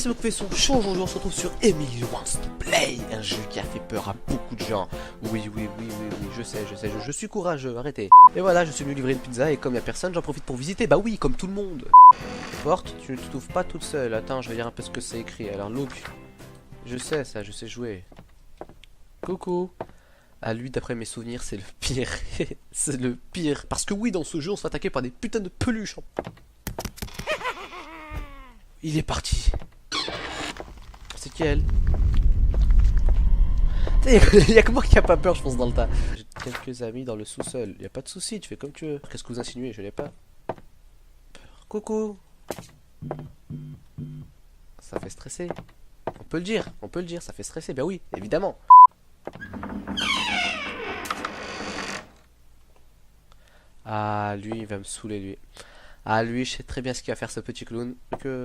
c'est beaucoup fait son show. Aujourd'hui on se retrouve sur Emily Wants to Play, un jeu qui a fait peur à beaucoup de gens. Oui, je sais, je suis courageux, arrêtez. Et voilà, je suis venu livrer une pizza et comme il n'y a personne, j'en profite pour visiter. Bah oui, comme tout le monde. Porte, tu ne t'ouvres pas toute seule. Attends, je vais lire un peu ce que c'est écrit. Alors look, je sais ça, je sais jouer. Coucou. Ah, lui, d'après mes souvenirs, c'est le pire. C'est le pire. Parce que oui, dans ce jeu, on se fait attaquer par des putains de peluches. Il est parti. C'est qui elle? Il y a que moi qui a pas peur, je pense, dans le tas. J'ai quelques amis dans le sous-sol. Y a pas de souci, tu fais comme tu veux. Qu'est-ce que vous insinuez? Je l'ai pas. Coucou. Ça fait stresser. On peut le dire, ça fait stresser. Ben oui, évidemment. Ah, lui, il va me saouler, lui. Ah, lui, je sais très bien ce qu'il va faire, ce petit clown. Que...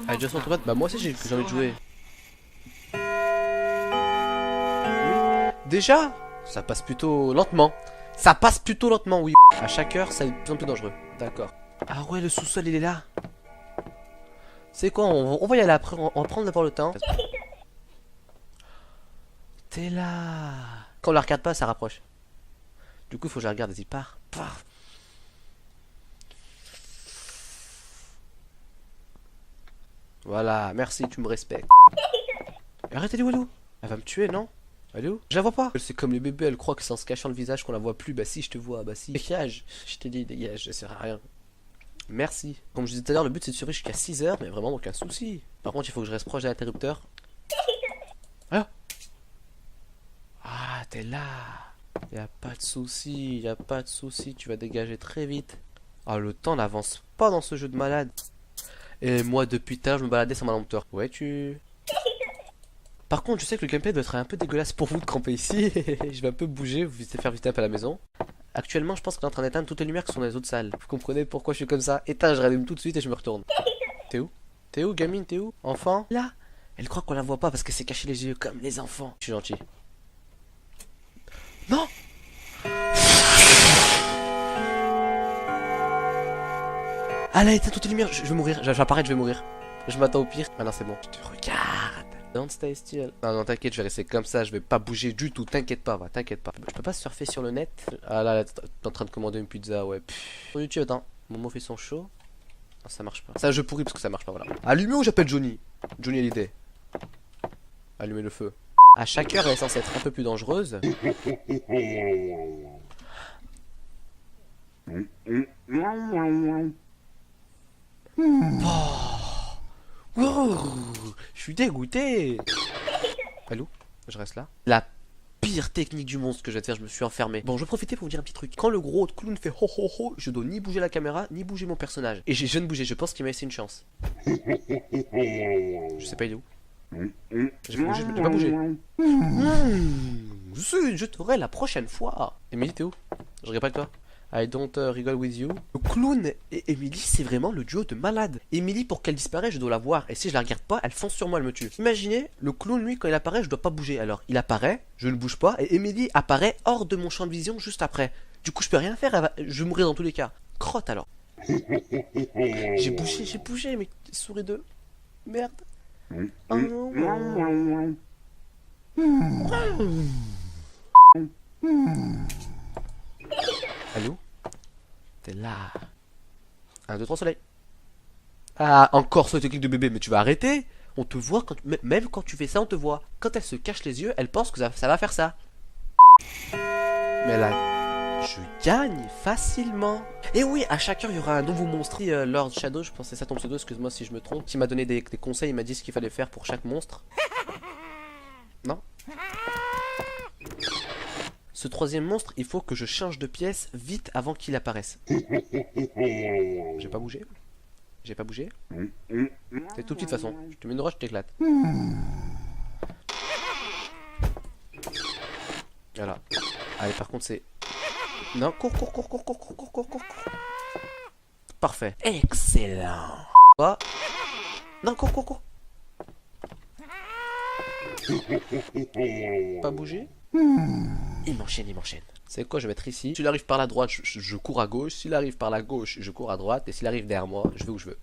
Ah, Jason Tomat, bah moi aussi j'ai envie de jouer. Oui. Déjà, ça passe plutôt lentement. Ça passe plutôt lentement, oui. À chaque heure, ça est de plus en plus dangereux. D'accord. Ah ouais, le sous-sol, il est là. C'est quoi, on va y aller après, on va prendre d'abord le temps. T'es là. Quand on la regarde pas, ça rapproche. Du coup, il faut que je la regarde, vas-y, pars. Paf. Voilà, merci, tu me respectes. Arrête, elle est où, elle est où? Elle va me tuer, non? Elle est où? Je la vois pas. C'est comme les bébés, elle croit que c'est en se cachant le visage qu'on la voit plus. Bah si, je te vois, bah si. Dégage, je t'ai dit, dégage, ça sert à rien. Merci. Comme je disais tout à l'heure, le but c'est de survivre jusqu'à 6 heures, mais vraiment aucun souci. Par contre, il faut que je reste proche de l'interrupteur. Ah, ah, t'es là. Y a pas de souci, y a pas de souci, tu vas dégager très vite. Ah, le temps n'avance pas dans ce jeu de malade. Et moi, depuis tout à l'heure, je me baladais sans ma lampe torche. Ouais, tu... Par contre, je sais que le gameplay doit être un peu dégueulasse pour vous de camper ici. Je vais un peu bouger, vous faire visiter un peu la maison. Actuellement, je pense qu'on est en train d'éteindre toutes les lumières qui sont dans les autres salles. Vous comprenez pourquoi je suis comme ça? Éteins, je rallume tout de suite et je me retourne. T'es où? T'es où, gamine? T'es où? Enfant? Là? Elle croit qu'on la voit pas parce qu'elle s'est cachée les yeux comme les enfants. Je suis gentil. Non! Ah là, éteins toutes les lumières. Je vais mourir. J'apparais, je vais mourir. Je m'attends au pire. Ah non, c'est bon. Je te regarde. Don't stay still. Non, non, t'inquiète, je vais rester comme ça. Je vais pas bouger du tout. T'inquiète pas, va, t'inquiète pas. Je peux pas surfer sur le net. Ah là, t'es en train de commander une pizza, ouais. Sur YouTube, attends. Momo fait son show. Ah, ça marche pas. C'est un jeu pourri parce que ça marche pas, voilà. Allumez ou j'appelle Johnny? Johnny a l'idée. Allumez le feu. À chaque heure, elle est censée être un peu plus dangereuse. Oh, je suis dégoûté. Allô? Je reste là. La pire technique du monstre que je vais te faire, je me suis enfermé. Bon, je vais profiter pour vous dire un petit truc. Quand le gros clown fait ho ho ho, je dois ni bouger la caméra, ni bouger mon personnage. Et je viens de bouger, je pense qu'il m'a laissé une chance. Je sais pas, il est où? J'ai pas bougé. Je t'aurai la prochaine fois. Emily, t'es où? Je regarde pas que toi. I don't rigole with you. Le clown et Emily, c'est vraiment le duo de malade. Emily, pour qu'elle disparaisse, je dois la voir. Et si je la regarde pas, elle fonce sur moi, elle me tue. Imaginez, le clown, lui, quand il apparaît, je dois pas bouger. Alors, il apparaît, je ne bouge pas. Et Emily apparaît hors de mon champ de vision juste après. Du coup, je peux rien faire. Je vais mourir dans tous les cas. Crotte alors. J'ai bougé, mais souris de merde. Oh non. Allô? T'es là. 1, 2, 3, soleil. Ah, encore ce technique de bébé, mais tu vas arrêter. On te voit, même quand tu fais ça, on te voit. Quand elle se cache les yeux, elle pense que ça va faire ça. Mais là, je gagne facilement. Et oui, à chaque heure, il y aura un nouveau monstre. Lord Shadow, je pensais ça ton pseudo, excuse-moi si je me trompe. Qui m'a donné des conseils, il m'a dit ce qu'il fallait faire pour chaque monstre. Non? Ce troisième monstre, il faut que je change de pièce vite avant qu'il apparaisse. J'ai pas bougé. J'ai pas bougé. C'est tout petit de toute façon. Je te mets une roche, je t'éclate. Voilà. Allez, par contre, c'est... Non, cours. Parfait. Excellent. Oh. Non, cours. Pas bouger. Il m'enchaîne, il m'enchaîne. C'est quoi, je vais mettre ici. S'il arrive par la droite, je cours à gauche. S'il arrive par la gauche, je cours à droite. Et s'il arrive derrière moi, je vais où je veux.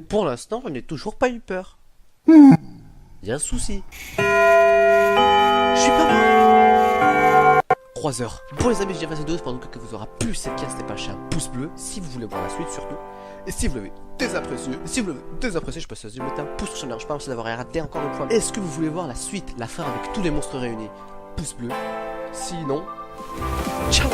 Pour l'instant, je n'ai toujours pas eu peur. Il y a un souci. Je suis pas mort. 3 heures. Bon les amis, j'ai fait cette vidéo pendant que vous aura plu cette pièce, n'hésitez pas à lâcher un pouce bleu si vous voulez voir la suite surtout. Et si vous l'avez désapprécié, je peux se mettre un pouce sur, ça ne dérange pas, merci d'avoir regardé encore une fois. Est-ce que vous voulez voir la suite, la fin avec tous les monstres réunis? Pouce bleu. Sinon, ciao.